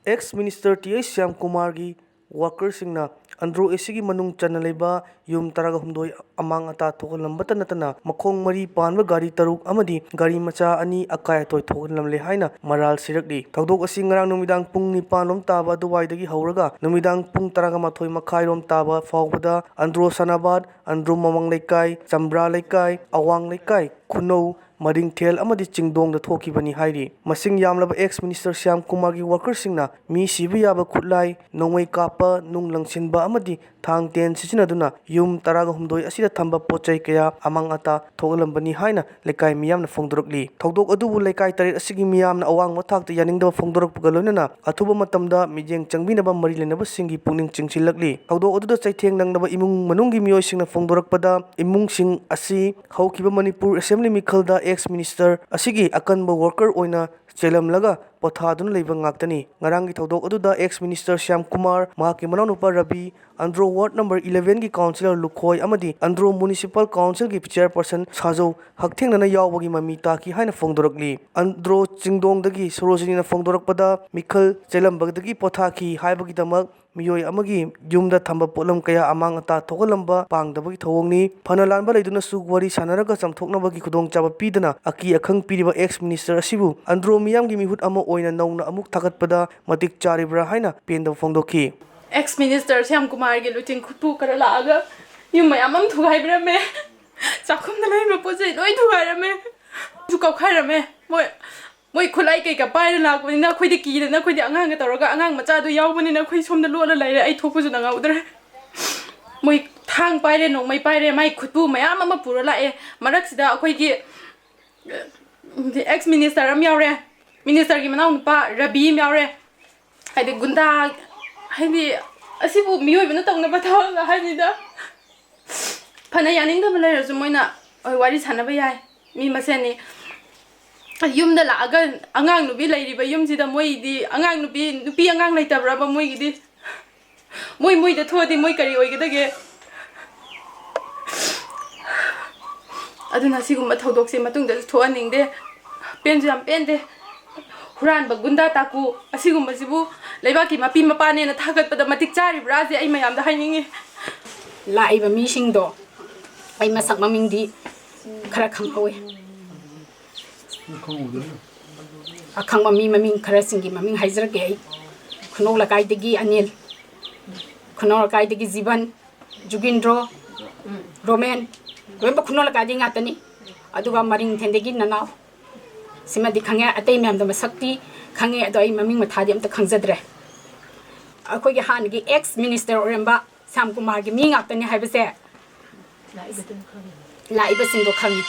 Ex-Minister T.A. Syam Kumargi workersingna Andro A sigi manung chana leba yum taraga humdoi amang ata thokalambata natana makhong mari panba gari taruk amadi gari macha ani akai toy thokalamle haina maral sirakli thawdok asi ngarang numidang pung 9 lom taba duwaidagi hauraga numidang pung taraga mathoi makhai rom taba fawbada Andro Sanabad Andro Mamang Laikai Chambra Laikai Awang Laikai Kunou Maring Thel amadi Chingdong da thokibani hairi masing yamlaba ex-minister Syam Kumargi workersingna mi siba yaba khutlai nongmai kapa nung langsinba amadi thang ten sisinaduna yum taraga humdoi asida thamba pochai kaya amang ata thogalambani haina lekai miyamna phongdorokli thawdok adubu lekai tarit asigi miyamna awang mathakta yaningda phongdorokpuga loinana athuba matamda mijeng changbinaba mari lenaba singi pungning chingsilakli thawdok aduda chaitheng nangnaba imung manunggi miyoisingna phongdorakpada imungsing asi haukiba Manipur Assembly Mikhalda ex-minister asigi akanba worker oina chelamlaga pothaduna leiba ngaktani ngarangi thawdok aduda ex-minister Syam Kumar mahaki mananupa Rabi Andro Ward number 11 gi councillor Lukhoi amadi Andro Municipal Council gi chairperson Sajau hakthengna yawbagi mami taki haina phongdorokli Andro Chingdongdagi Sorojini phongdorakpada Mikhal chelambagdagi pothaki haibagi damak miyoi amagi yumda thamba polam kaya amang ata thogalamba pangdabagi thawongni phanalanba leiduna sugwari sanaraga chamthoknabagi khudong chaba pidana aki akhang piriba ex minister asibu Andro miyamgi mihut ama oina nauna amuk thagatpada matik charibra haina pendam phongdokhi ex minister Syam Kumargi luting khutu kara laaga yum mayamam thugai me chakhumna lei pojai loi thugai ju kau khairame moi khulai kai ka pai la ko na khoi de ki na khoi de angang ga toroga angang macha du yaw bani na khoi som da lo la lai ai thopu ju na nga udre moi thang pai re nong mai pai re mai khutu mayam ama pura la e marak sida khoi gi ex minister am yaw re minister gi manau pa Rabi yaw re ai de gunda ai di asibu miyoi bana tong na batha la hai ni da phana yaning da malai ra moina oi wari sana ba yai mi maseni yumda laaga angang nubi lairiba yumsida moidi angang nubi angang laitabra ba moigidi moi da thodi moi kari oigedage aduna sigumba thodokse matungda thoaningde penjam pende huran ba gunda taku asigumba sibu leibaki mapi mapane na thagatpada matik chari braje ai mayam da hainingi laiba mi singdo ai masak mamingdi khara khanghawe akhang mami maming khara singi maming haizar ke khunol lakai degi anil khunol lakai degi jiban jugindro roman wemba khunol lakai dinga tani aduga maring thendegi nana sima dikhange atei myam da masakti khange adoi maming mathadi amta khangjadre akoi ge han gi ex minister oremba Syam Kumar gi mi ngak tani haibase laiba singdo khangi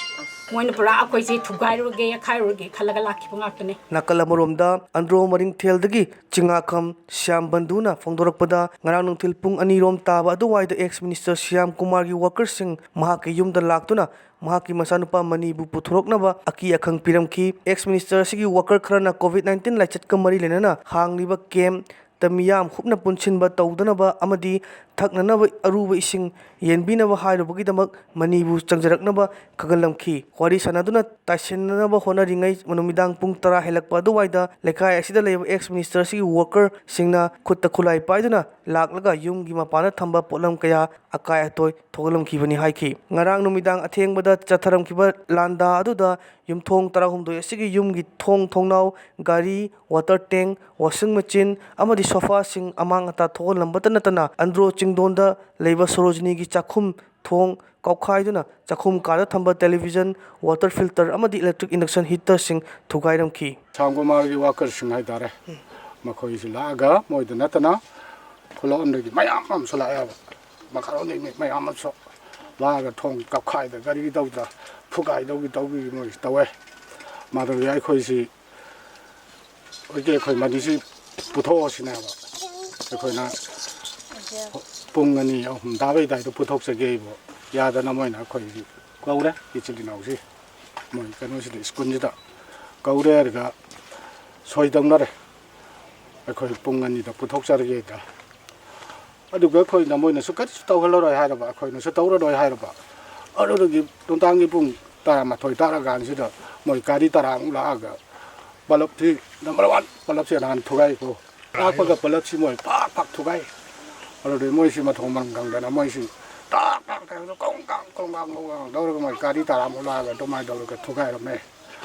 moina pura akoi si thugairuge ya khairuge khalaga lakhi ngakne nakala moromda Andro Maring Theldagi Chingakham Syam Banduna phongdorakpada ngarang nungthil pung 2 rom taba aduwaida ex minister Syam Kumargi workersing mahaki yumda laktuna mahaki masanupa manibu puthoroknaba aki akhang piramki ex minister sigi worker kharana COVID-19 laichat kamari lenana hangliba kem tamiyam khupna punchinba tawdanaba amadi thaknanaba aruba ising yenbinaba hairubagi damak manibu changjaraknaba khagalamki wari sanaduna taisenanaba honaringai manumidang pung 10 helakpa duwaida lekai asida leba ex minister sigi worker singna khutta khulai paiduna laklaga yumgi mapana thamba polam kaya akai atoi thogalamki bani haiki ngarang numidang athengbada chatharamkiba landa aduda yumthong 13 asigi yumgi thongnau gari water tank washing machine amadi sofa sing amang ata thogalambata natana Andro Chingdonda leiba Sorojini gi chakhum thong kaukhaiduna chakhum kada thamba television water filter amadi electric induction heater sing thugairamki Syam Kumar gi worker sing hai dare makhoi silaga moida natana phulon gi mayam am solaya makaro ni mayam am so laga thong kaukhai da gari dawda phugai dawgi moi tawe madar yai khoi si oge khoi madisi putho sina ba khoi na pungani ahum dabai dai to puthok sage bo yadana moina khoi kaure ichili nausi moi kanu si skun jida kaure ga soidang nare khoi pungani da puthok sarge da aduga khoi na moina su kari su taw haloroi hairaba khoi na su tawroi hairaba adugi tontangi pung tara ma thoi tara gan si da moi kari tara la aga balap thi number 1 balap se nan thugai ko ꯂꯥꯛꯄꯒ ꯄꯨꯂꯞꯁꯤ ꯃꯣꯏ ꯄꯥꯛ ꯊꯨꯒꯥꯏ ꯑꯗꯨꯗꯤ ꯃꯣꯏꯁꯤ ꯃꯊꯣꯡ ꯃꯔꯝ ꯈꯪꯗꯅ ꯃꯣꯏꯁꯤ ꯀꯣꯡ ꯀꯥꯡ ꯇꯧꯔꯒ ꯃꯣꯏ ꯒꯥꯔꯤ ꯇꯔꯥꯃꯨꯛ ꯂꯥꯛꯑꯒ ꯑꯗꯨꯃꯥꯏꯅ ꯇꯧꯔꯒ ꯊꯨꯒꯥꯏꯔꯝꯃꯦ